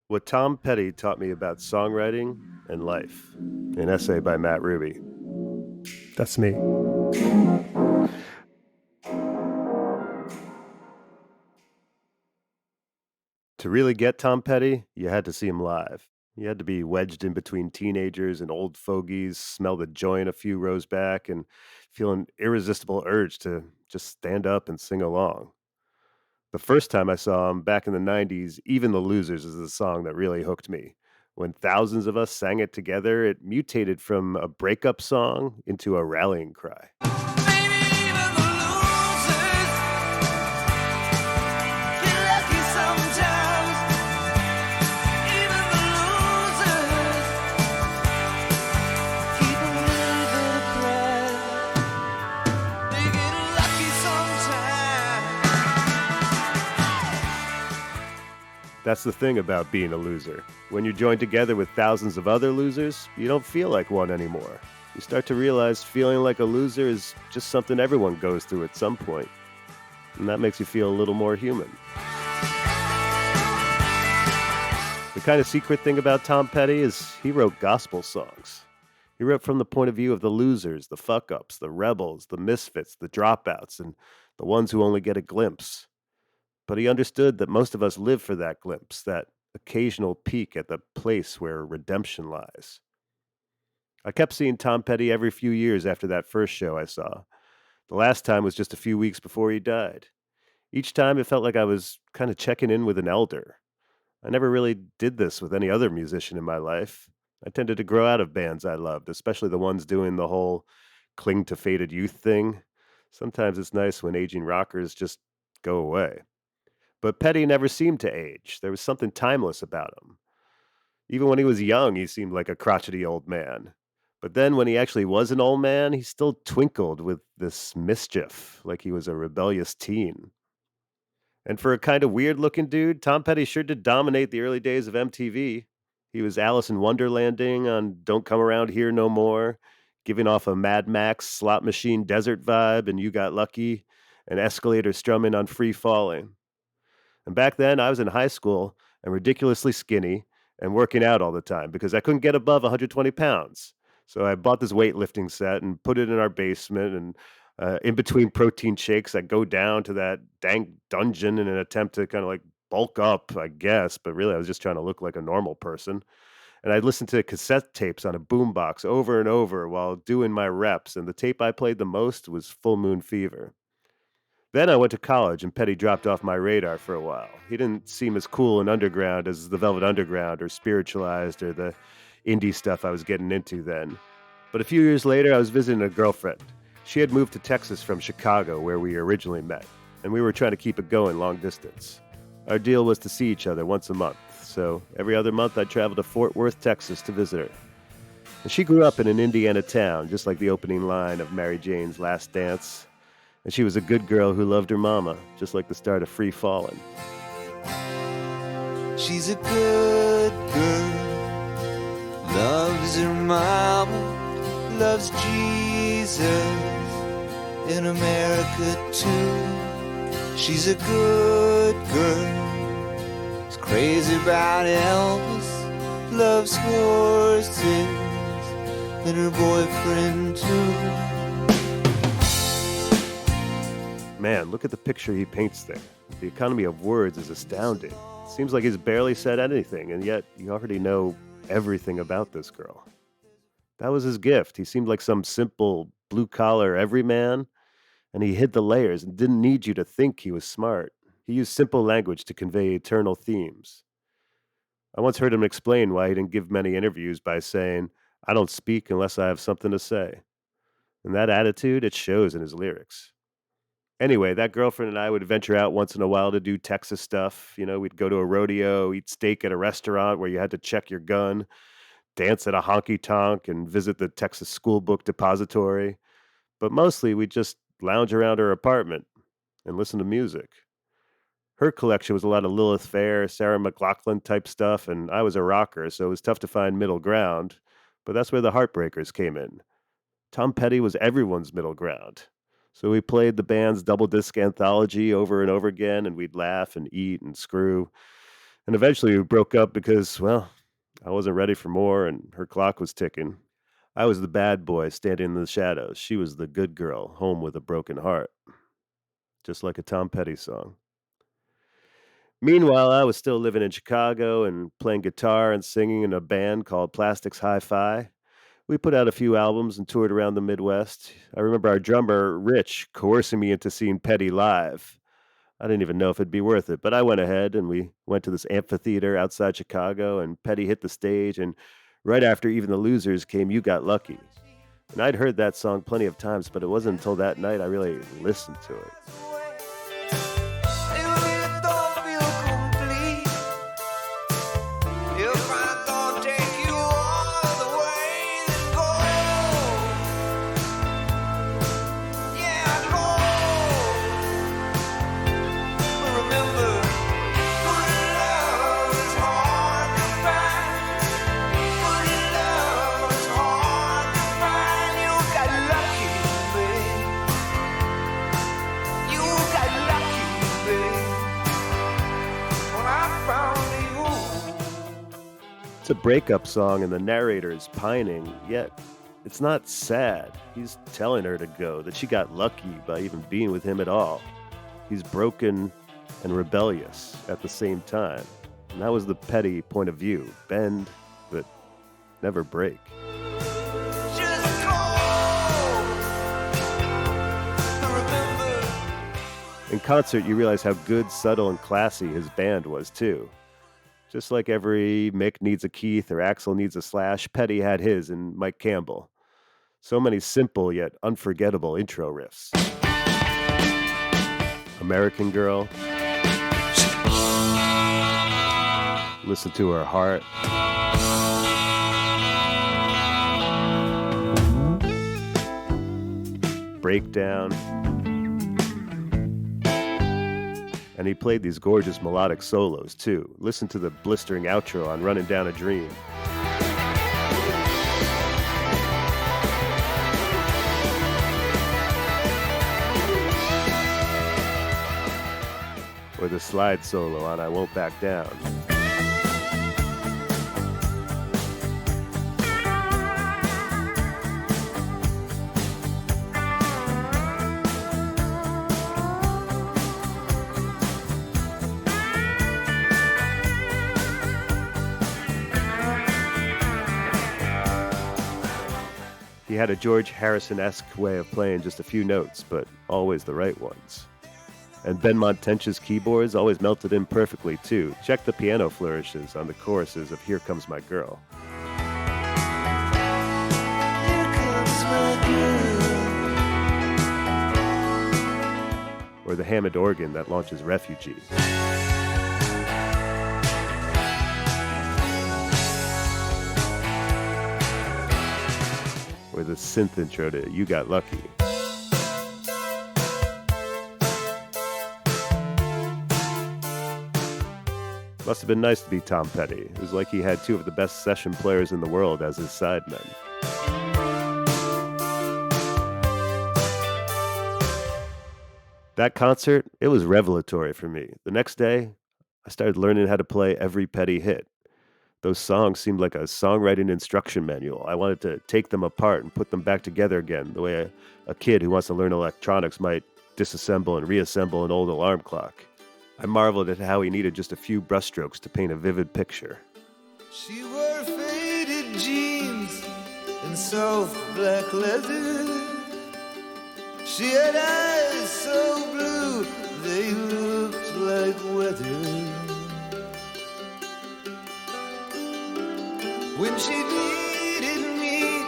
What Tom Petty taught me about songwriting and life. An essay by Matt Ruby. That's me. To really get Tom Petty, you had to see him live. You had to be wedged in between teenagers and old fogies, smell the joint a few rows back, and feel an irresistible urge to just stand up and sing along. The first time I saw him back in the 90s, Even the Losers is the song that really hooked me. When thousands of us sang it together, it mutated from a breakup song into a rallying cry. Maybe even the losers get lucky sometimes. Even the losers keep a little bit of pride. They get lucky sometimes. That's the thing about being a loser. When you're joined together with thousands of other losers, you don't feel like one anymore. You start to realize feeling like a loser is just something everyone goes through at some point, and that makes you feel a little more human. The kind of secret thing about Tom Petty is he wrote gospel songs. He wrote from the point of view of the losers, the fuck-ups, the rebels, the misfits, the dropouts, and the ones who only get a glimpse. But he understood that most of us live for that glimpse, that occasional peek at the place where redemption lies. I kept seeing Tom Petty every few years after that first show I saw. The last time was just a few weeks before he died. Each time it felt like I was kind of checking in with an elder. I never really did this with any other musician in my life. I tended to grow out of bands I loved, especially the ones doing the whole cling to faded youth thing. Sometimes it's nice when aging rockers just go away. But Petty never seemed to age. There was something timeless about him. Even when he was young, he seemed like a crotchety old man. But then when he actually was an old man, he still twinkled with this mischief, like he was a rebellious teen. And for a kind of weird looking dude, Tom Petty sure did dominate the early days of MTV. He was Alice in Wonderlanding on Don't Come Around Here No More, giving off a Mad Max slot machine desert vibe and You Got Lucky, and escalator strumming on Free Falling. And back then, I was in high school and ridiculously skinny and working out all the time because I couldn't get above 120 pounds. So I bought this weightlifting set and put it in our basement. And in between protein shakes, I go down to that dank dungeon in an attempt to kind of like bulk up, I guess. But really, I was just trying to look like a normal person. And I'd listen to cassette tapes on a boombox over and over while doing my reps. And the tape I played the most was Full Moon Fever. Then I went to college and Petty dropped off my radar for a while. He didn't seem as cool and underground as the Velvet Underground or Spiritualized or the indie stuff I was getting into then. But a few years later, I was visiting a girlfriend. She had moved to Texas from Chicago, where we originally met, and we were trying to keep it going long distance. Our deal was to see each other once a month, so every other month I'd travel to Fort Worth, Texas to visit her. And she grew up in an Indiana town, just like the opening line of Mary Jane's Last Dance. And she was a good girl who loved her mama, just like the start of Free Fallin'. She's a good girl, loves her mama, loves Jesus, in America too. She's a good girl, is crazy about Elvis, loves horses, and her boyfriend too. Man, look at the picture he paints there. The economy of words is astounding. It seems like he's barely said anything, and yet you already know everything about this girl. That was his gift. He seemed like some simple, blue-collar everyman, and he hid the layers and didn't need you to think he was smart. He used simple language to convey eternal themes. I once heard him explain why he didn't give many interviews by saying, "I don't speak unless I have something to say." And that attitude, it shows in his lyrics. Anyway, that girlfriend and I would venture out once in a while to do Texas stuff. You know, we'd go to a rodeo, eat steak at a restaurant where you had to check your gun, dance at a honky tonk, and visit the Texas School Book Depository. But mostly we'd just lounge around her apartment and listen to music. Her collection was a lot of Lilith Fair, Sarah McLachlan type stuff, and I was a rocker, so it was tough to find middle ground. But that's where the Heartbreakers came in. Tom Petty was everyone's middle ground. So we played the band's double disc anthology over and over again, and we'd laugh and eat and screw. And eventually we broke up because, well, I wasn't ready for more and her clock was ticking. I was the bad boy standing in the shadows. She was the good girl, home with a broken heart, just like a Tom Petty song. Meanwhile, I was still living in Chicago and playing guitar and singing in a band called Plastics Hi-Fi. We put out a few albums and toured around the Midwest. I remember our drummer, Rich, coercing me into seeing Petty live. I didn't even know if it'd be worth it, but I went ahead and we went to this amphitheater outside Chicago and Petty hit the stage, and right after Even the Losers came You Got Lucky. And I'd heard that song plenty of times, but it wasn't until that night I really listened to it. It's a breakup song and the narrator is pining, yet it's not sad. He's telling her to go, that she got lucky by even being with him at all. He's broken and rebellious at the same time. And that was the Petty point of view. Bend, but never break. In concert, you realize how good, subtle, and classy his band was, too. Just like every Mick needs a Keith or Axl needs a Slash, Petty had his in Mike Campbell. So many simple yet unforgettable intro riffs. American Girl. Listen to Her Heart. Breakdown. And he played these gorgeous melodic solos, too. Listen to the blistering outro on Running Down a Dream. Or the slide solo on I Won't Back Down. He had a George Harrison-esque way of playing just a few notes, but always the right ones. And Ben Montench's keyboards always melted in perfectly, too. Check the piano flourishes on the choruses of Here Comes My Girl. Here comes my girl. Or the Hammond organ that launches Refugee. Or the synth intro to You Got Lucky. Must have been nice to be Tom Petty. It was like he had two of the best session players in the world as his sidemen. That concert, it was revelatory for me. The next day, I started learning how to play every Petty hit. Those songs seemed like a songwriting instruction manual. I wanted to take them apart and put them back together again, the way a kid who wants to learn electronics might disassemble and reassemble an old alarm clock. I marveled at how he needed just a few brushstrokes to paint a vivid picture. She wore faded jeans and soft black leather. She had eyes so blue they looked like weather. When she needed me,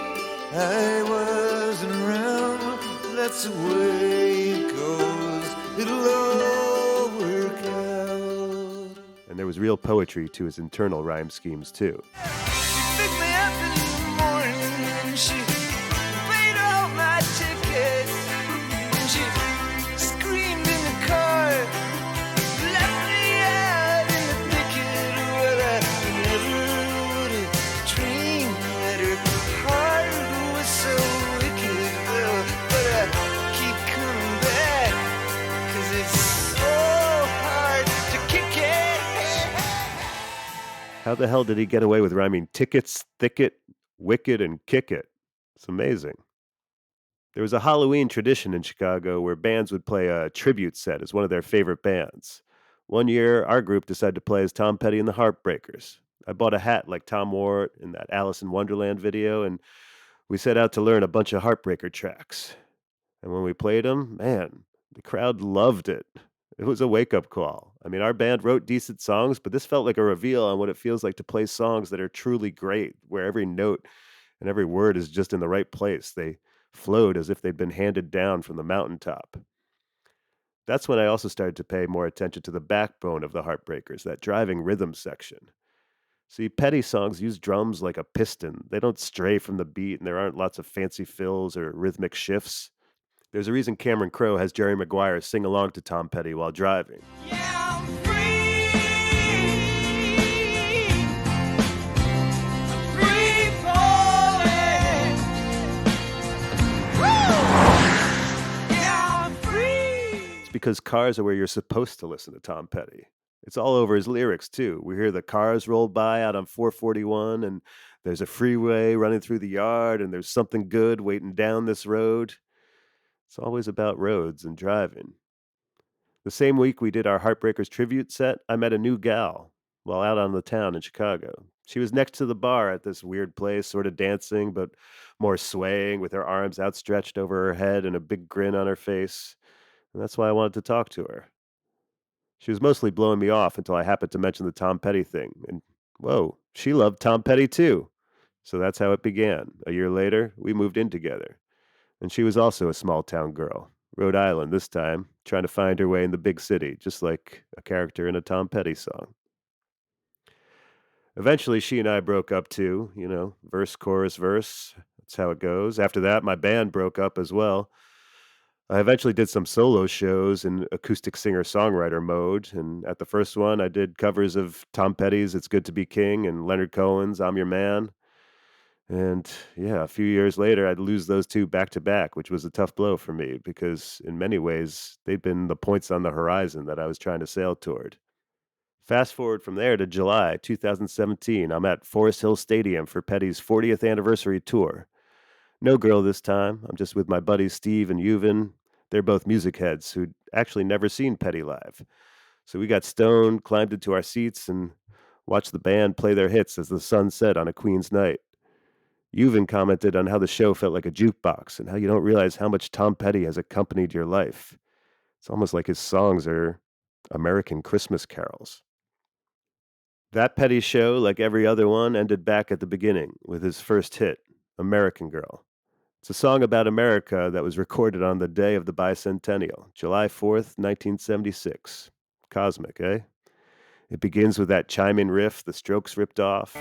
I wasn't around. That's the way it goes. It'll all work out. And there was real poetry to his internal rhyme schemes, too. She picked me up in the morning and she paid all my tickets. And she screamed in the car, left me out in the thicket. Well, I never would have dreamed that her heart was so wicked. Well, but I keep coming back, 'cause it's so hard to kick it. How the hell did he get away with rhyming tickets, thicket, wicked, and kick it? It's amazing. There was a Halloween tradition in Chicago where bands would play a tribute set as one of their favorite bands. One year, our group decided to play as Tom Petty and the Heartbreakers. I bought a hat like Tom wore in that Alice in Wonderland video, and we set out to learn a bunch of Heartbreaker tracks. And when we played them, man, the crowd loved it. It was a wake up call. I mean, our band wrote decent songs, but this felt like a reveal on what it feels like to play songs that are truly great, where every note and every word is just in the right place. They flowed as if they'd been handed down from the mountaintop. That's when I also started to pay more attention to the backbone of the Heartbreakers, that driving rhythm section. See, Petty songs use drums like a piston. They don't stray from the beat, and there aren't lots of fancy fills or rhythmic shifts. There's a reason Cameron Crowe has Jerry Maguire sing along to Tom Petty while driving. Yeah, I'm free, free falling. Woo! Yeah, I'm free. It's because cars are where you're supposed to listen to Tom Petty. It's all over his lyrics, too. We hear the cars roll by out on 441, and there's a freeway running through the yard, and there's something good waiting down this road. It's always about roads and driving. The same week we did our Heartbreakers tribute set, I met a new gal while out on the town in Chicago. She was next to the bar at this weird place, sort of dancing, but more swaying, with her arms outstretched over her head and a big grin on her face. And that's why I wanted to talk to her. She was mostly blowing me off until I happened to mention the Tom Petty thing. And whoa, she loved Tom Petty too. So that's how it began. A year later, we moved in together. And she was also a small town girl, Rhode Island this time, trying to find her way in the big city, just like a character in a Tom Petty song. Eventually, she and I broke up too, verse, chorus, verse. That's how it goes. After that, my band broke up as well. I eventually did some solo shows in acoustic singer-songwriter mode, and at the first one, I did covers of Tom Petty's "It's Good to Be King" and Leonard Cohen's "I'm Your Man." And yeah, a few years later, I'd lose those two back to back, which was a tough blow for me because in many ways, they'd been the points on the horizon that I was trying to sail toward. Fast forward from there to July 2017, I'm at Forest Hill Stadium for Petty's 40th anniversary tour. No girl this time. I'm just with my buddies Steve and Yuvan. They're both music heads who'd actually never seen Petty live. So we got stoned, climbed into our seats, and watched the band play their hits as the sun set on a Queen's night. Yuvan commented on how the show felt like a jukebox and how you don't realize how much Tom Petty has accompanied your life. It's almost like his songs are American Christmas carols. That Petty show, like every other one, ended back at the beginning with his first hit, American Girl. It's a song about America that was recorded on the day of the bicentennial, July 4th, 1976. Cosmic, eh? It begins with that chime-in riff the Strokes ripped off.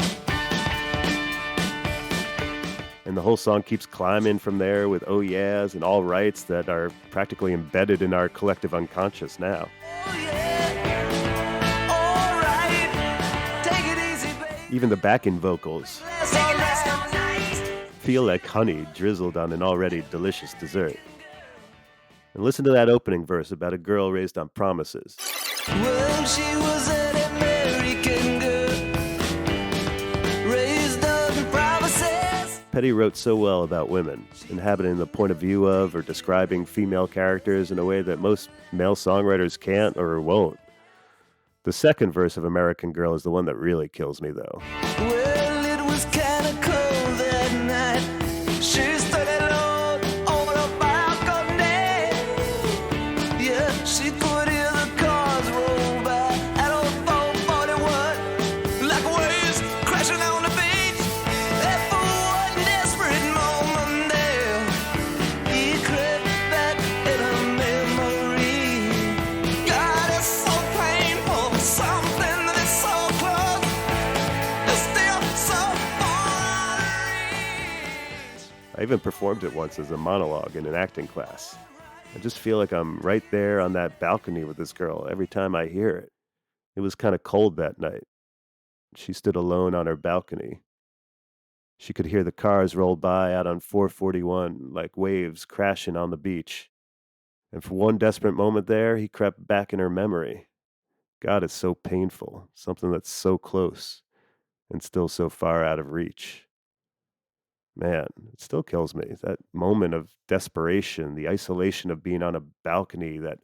And the whole song keeps climbing from there with oh yeahs and all rights that are practically embedded in our collective unconscious now. Oh yeah, all right. Take it easy, baby. Even the backing vocals That's all right. feel like honey drizzled on an already delicious dessert. And listen to that opening verse about a girl raised on promises. Well, she was an American girl, raised on promises. Petty wrote so well about women, inhabiting the point of view of or describing female characters in a way that most male songwriters can't or won't. The second verse of American Girl is the one that really kills me, though. Well, it was kinda cold that night. She stood alone on the balcony. Yeah, she could hear the cars roll by at old 441, like waves crashing on the beach. And for one desperate moment there, he crept back in her memory. God, it's so painful, something that is so close, it's still so far reach. I even performed it once as a monologue in an acting class. I just feel like I'm right there on that balcony with this girl every time I hear it. It was kind of cold that night. She stood alone on her balcony. She could hear the cars roll by out on 441 like waves crashing on the beach. And for one desperate moment there, he crept back in her memory. God, it's so painful, something that's so close. and still so far out of reach. Man, it still kills me. That moment of desperation, the isolation of being on a balcony, that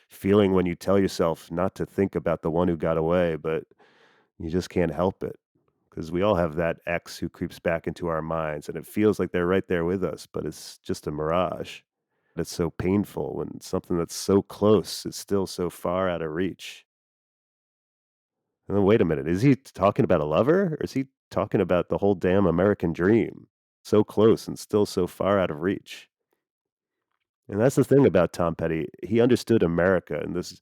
feeling when you tell yourself not to think about the one who got away, but you just can't help it. Because we all have that ex who creeps back into our minds, and it feels like they're right there with us, but it's just a mirage. It's so painful when something that's so close is still so far out of reach. And then wait a minute, is he talking about a lover, or is he talking about the whole damn American dream? So close and still so far out of reach. And that's the thing about Tom Petty. He understood America in this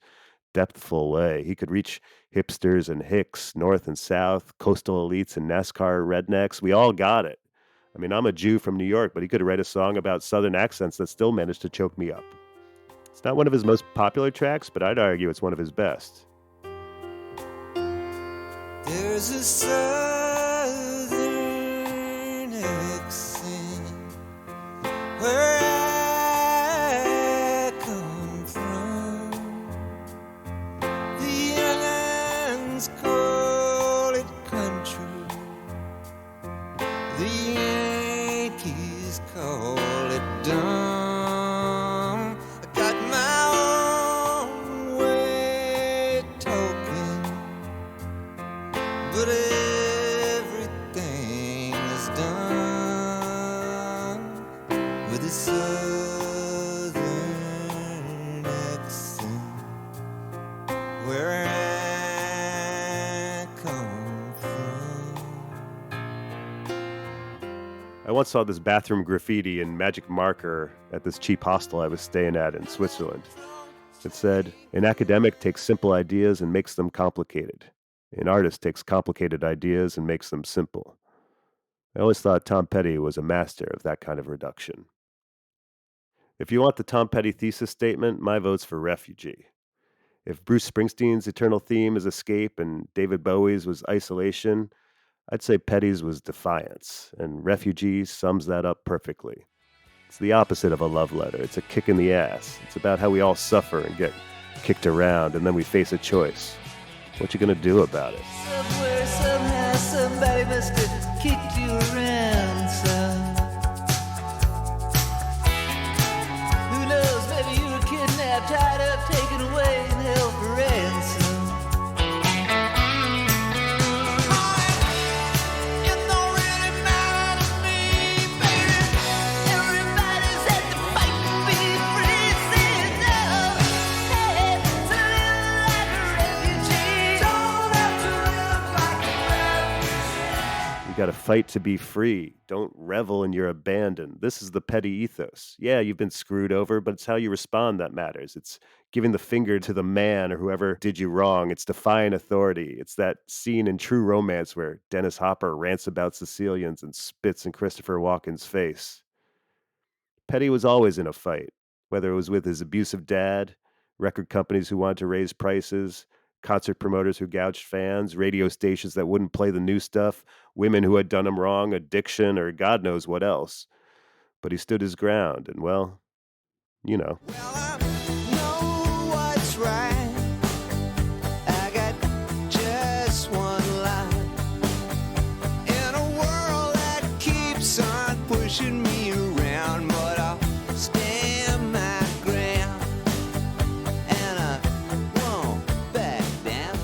depthful way. He could reach hipsters and hicks, north and south, coastal elites and NASCAR rednecks. We all got it. I mean, I'm a Jew from New York, but he could write a song about Southern accents that still managed to choke me up. It's not one of his most popular tracks, but I'd argue it's one of his best. There's a southern accent where I come from. The young'uns call it country. The Yankees call it dumb. I got my own way of talking, but everything is done with a southern accent where I come from. I once saw this bathroom graffiti in magic marker at this cheap hostel I was staying at in Switzerland. It said, "An academic takes simple ideas and makes them complicated. An artist takes complicated ideas and makes them simple." I always thought Tom Petty was a master of that kind of reduction. If you want the Tom Petty thesis statement, my vote's for refugee. If Bruce Springsteen's eternal theme is escape and David Bowie's was isolation, I'd say Petty's was defiance, and refugee sums that up perfectly. It's the opposite of a love letter. It's a kick in the ass. It's about how we all suffer and get kicked around, and then we face a choice. What you gonna do about it? Somewhere, somehow, somebody must have kicked you around some. Who knows, maybe you were kidnapped, tied up, taken away, and held for ransom. It don't really matter to me, baby. Everybody's had to fight to be free. Stand up, hey, to live like a refugee. Don't have to live like a refugee. You gotta fight to be free. Don't revel in your abandon. This is the Petty ethos. Yeah, you've been screwed over, but it's how you respond that matters. It's giving the finger to the man or whoever did you wrong. It's defying authority. It's that scene in True Romance where Dennis Hopper rants about Sicilians and spits in Christopher Walken's face. Petty was always in a fight, whether it was with his abusive dad, record companies who wanted to raise prices, concert promoters who gouged fans, radio stations that wouldn't play the new stuff, women who had done him wrong, addiction, or God knows what else. But he stood his ground, and well, you know. Well, I know what's right. I got just one life. In a world that keeps on pushing me around, but I'll stand my ground, and I won't back down.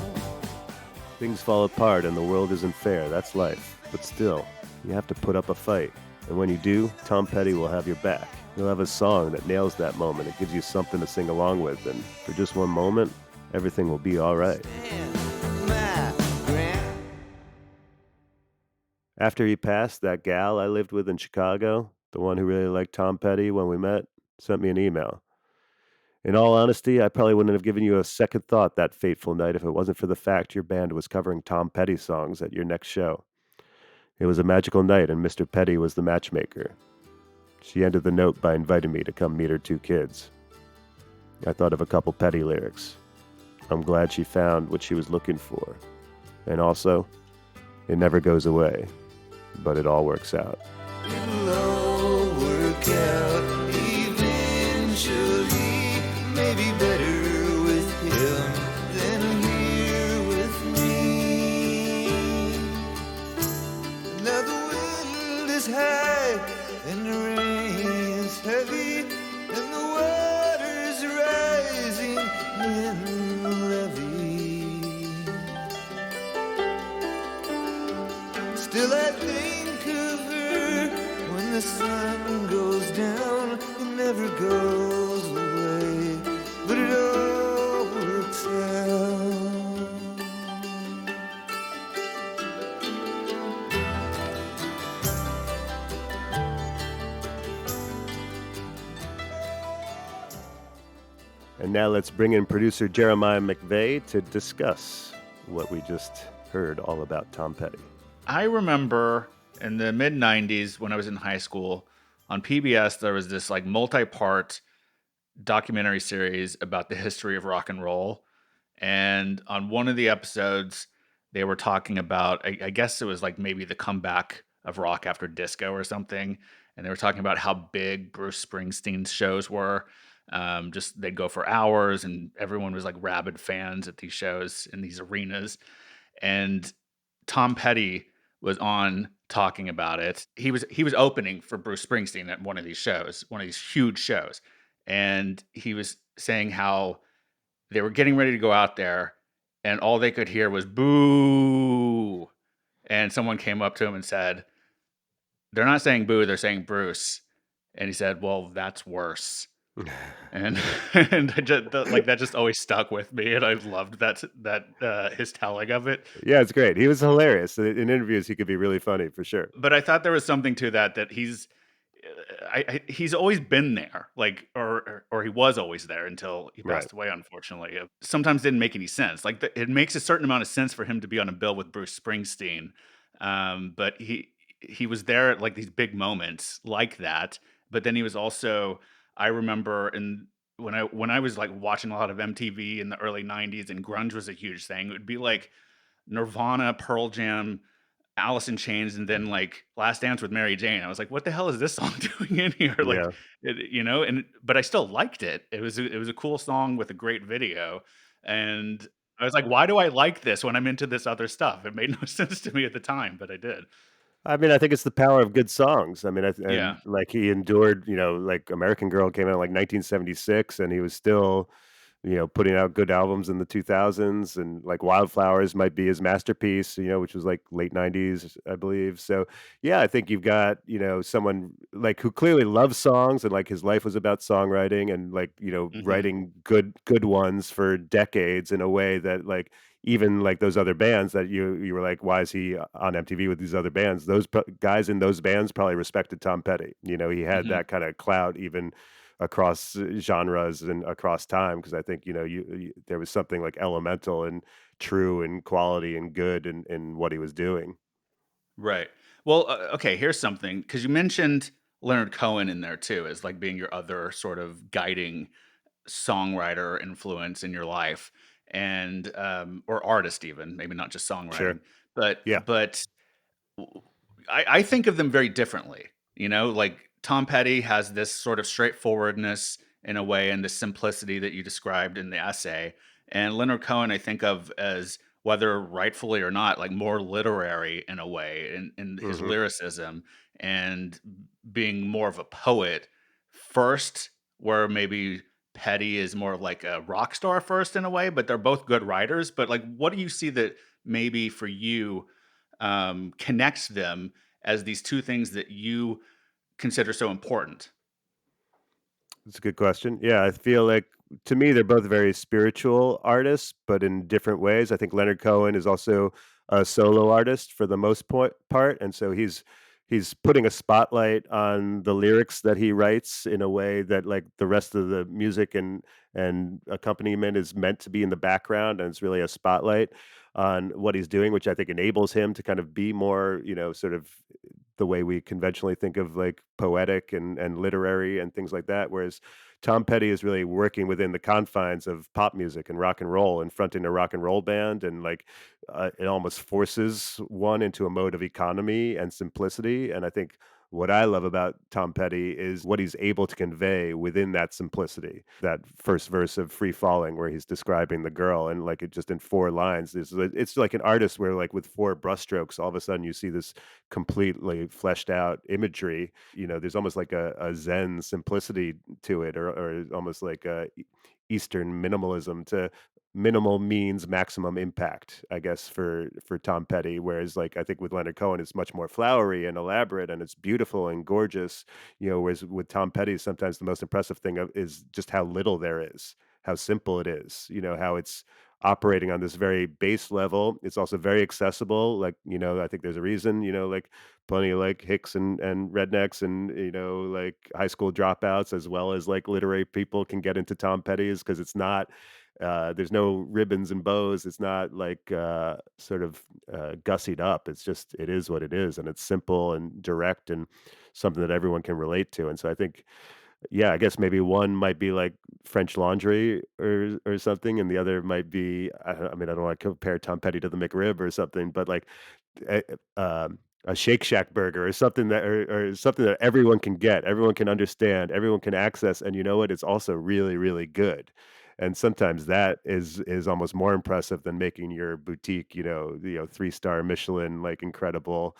Things fall apart and the world isn't fair. That's life. But still, you have to put up a fight. And when you do, Tom Petty will have your back. He'll have a song that nails that moment. It gives you something to sing along with. And for just one moment, everything will be all right. Stand my ground. After he passed, that gal I lived with in Chicago, the one who really liked Tom Petty when we met, sent me an email. In all honesty, I probably wouldn't have given you a second thought that fateful night if it wasn't for the fact your band was covering Tom Petty songs at your next show. It was a magical night, and Mr. Petty was the matchmaker. She ended the note by inviting me to come meet her two kids. I thought of a couple Petty lyrics. I'm glad she found what she was looking for. And also, it never goes away, but it all works out. It'll all work out eventually. Maybe better with him than here with me. is high and the rain is heavy and the water's rising in the levee. Still I think of her when the sun goes down. It never goes away, but it all works out. And now let's bring in producer Jeremiah McVeigh to discuss what we just heard all about Tom Petty. I remember in the mid 90s when I was in high school on PBS, there was this like multi-part documentary series about the history of rock and roll. And on one of the episodes, they were talking about, I guess it was like maybe the comeback of rock after disco or something. And they were talking about how big Bruce Springsteen's shows were. Just they'd go for hours, and everyone was like rabid fans at these shows in these arenas. And Tom Petty was on talking about it. He was opening for Bruce Springsteen at one of these shows, one of these huge shows, and he was saying how they were getting ready to go out there, and all they could hear was boo. And someone came up to him and said, "They're not saying boo, they're saying Bruce." And he said, "Well, that's worse." And and like that just always stuck with me, and I loved that his telling of it. Yeah, it's great. He was hilarious. In interviews, he could be really funny for sure. But I thought there was something to that he's always been there, like or he was always there until he Right. passed away. Unfortunately, sometimes didn't make any sense. Like it makes a certain amount of sense for him to be on a bill with Bruce Springsteen, but he was there at like these big moments like that. But then he was also, I remember in when I was like watching a lot of MTV in the early '90s and grunge was a huge thing. It would be like Nirvana, Pearl Jam, Alice in Chains, and then like Last Dance with Mary Jane. I was like, what the hell is this song doing in here? Like, Yeah. and but I still liked it. It was a cool song with a great video, and I was like, why do I like this when I'm into this other stuff? It made no sense to me at the time, but I did. I mean, I think it's the power of good songs. I mean, and Yeah. like he endured, like American Girl came out in like 1976, and he was still, putting out good albums in the 2000s, and like Wildflowers might be his masterpiece, which was like late 90s, I believe. So, yeah, I think you've got, someone like who clearly loves songs and like his life was about songwriting and like, Hmm. writing good ones for decades in a way that like even like those other bands that you were like, why is he on MTV with these other bands? Those guys in those bands probably respected Tom Petty. He had Hmm. that kind of clout even across genres and across time because I think there was something like elemental and true and quality and good in what he was doing. Right. Well, okay. Here's something because you mentioned Leonard Cohen in there too as like being your other sort of guiding songwriter influence in your life, and or artist even, maybe not just Sure. songwriting, but Yeah. but I think of them very differently. Like Tom Petty has this sort of straightforwardness in a way, and the simplicity that you described in the essay. And Leonard Cohen, I think of as, whether rightfully or not, like more literary in a way, in his Hmm. lyricism, and being more of a poet first, where maybe Petty is more of like a rock star first in a way, but they're both good writers. But like, what do you see that maybe for you connects them as these two things that you consider so important? It's a good question. Yeah, I feel like to me they're both very spiritual artists, but in different ways. I think Leonard Cohen is also a solo artist for the most part, and so he's putting a spotlight on the lyrics that he writes in a way that like the rest of the music and accompaniment is meant to be in the background, and it's really a spotlight on what he's doing, which I think enables him to kind of be more, sort of the way we conventionally think of like poetic and literary and things like that. Whereas Tom Petty is really working within the confines of pop music and rock and roll and fronting a rock and roll band. And like it almost forces one into a mode of economy and simplicity. And I think what I love about Tom Petty is what he's able to convey within that simplicity. That first verse of Free Falling, where he's describing the girl, and like it just in 4 lines, it's like an artist where, like, with 4 brushstrokes, all of a sudden you see this completely fleshed out imagery. There's almost like a Zen simplicity to it, or almost like a Eastern minimalism to minimal means maximum impact, I guess, for Tom Petty. Whereas, like, I think with Leonard Cohen, it's much more flowery and elaborate, and it's beautiful and gorgeous. Whereas with Tom Petty, sometimes the most impressive thing is just how little there is, how simple it is. How it's operating on this very base level. It's also very accessible. Like, I think there's a reason. Like plenty of like hicks and rednecks and like high school dropouts, as well as like literary people, can get into Tom Petty's, because it's not there's no ribbons and bows. It's not like sort of gussied up. It is what it is. And it's simple and direct and something that everyone can relate to. And so I think, yeah, I guess maybe one might be like French Laundry or something, and the other might be, I mean, I don't want to compare Tom Petty to the McRib or something, but like a, a Shake Shack burger, or something or something that everyone can get, everyone can understand, everyone can access, and you know what? It's also really, really good. And sometimes that is almost more impressive than making your boutique, 3-star Michelin, like, incredible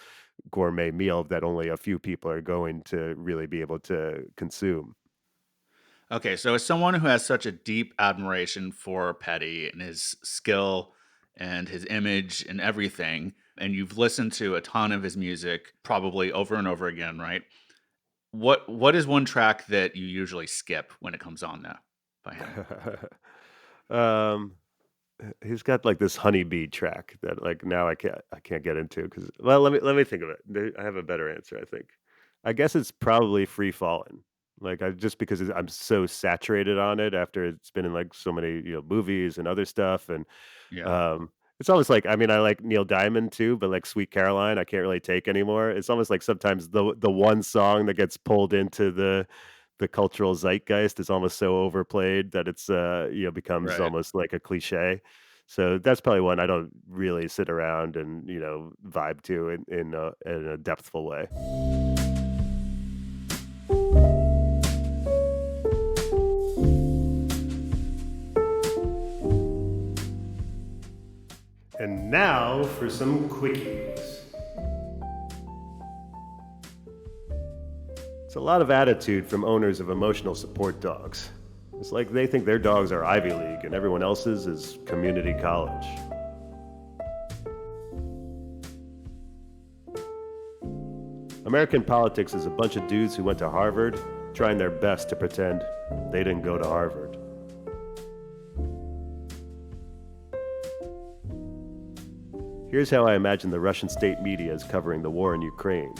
gourmet meal that only a few people are going to really be able to consume. Okay, so as someone who has such a deep admiration for Petty and his skill and his image and everything, and you've listened to a ton of his music probably over and over again, right? What is one track that you usually skip when it comes on now by him? um, he's got like this honeybee track that, like, now I can't get into, because, well, let me think of it. I have a better answer, I think. I guess it's probably Free Fallin'. Like, I just because I'm so saturated on it after it's been in like so many, movies and other stuff. And Yeah. um it's almost like, I mean, I like Neil Diamond too, but like Sweet Caroline, I can't really take anymore. It's almost like sometimes the one song that gets pulled into the cultural zeitgeist is almost so overplayed that it's becomes Right. almost like a cliche. So that's probably one I don't really sit around and vibe to in a depthful way. And now for some quickies. It's a lot of attitude from owners of emotional support dogs. It's like they think their dogs are Ivy League and everyone else's is community college. American politics is a bunch of dudes who went to Harvard trying their best to pretend they didn't go to Harvard. Here's how I imagine the Russian state media is covering the war in Ukraine.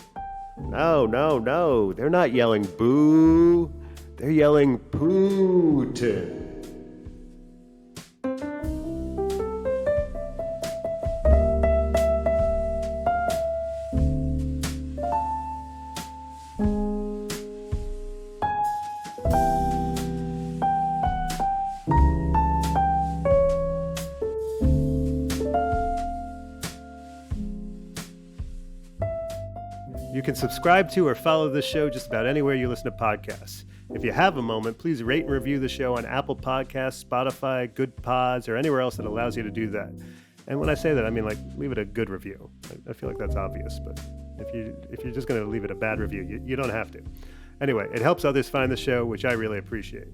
No, no, no, they're not yelling boo, they're yelling Putin. You can subscribe to or follow this show just about anywhere you listen to podcasts. If you have a moment, please rate and review the show on Apple Podcasts, Spotify, Good Pods, or anywhere else that allows you to do that. And when I say that, I mean, like, leave it a good review. I feel like that's obvious, but if you're just going to leave it a bad review, you don't have to. Anyway, it helps others find the show, which I really appreciate.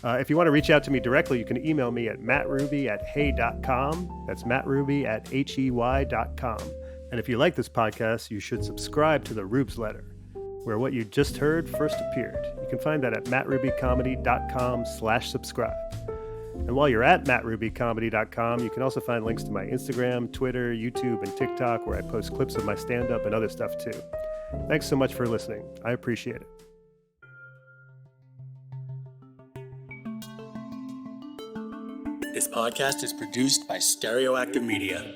If you want to reach out to me directly, you can email me at mattruby@hey.com. That's mattruby@hey.com. And if you like this podcast, you should subscribe to the RUBESLETTER, where what you just heard first appeared. You can find that at mattrubycomedy.com/subscribe. And while you're at mattrubycomedy.com, you can also find links to my Instagram, Twitter, YouTube, and TikTok, where I post clips of my stand-up and other stuff too. Thanks so much for listening. I appreciate it. This podcast is produced by Stereoactive Media.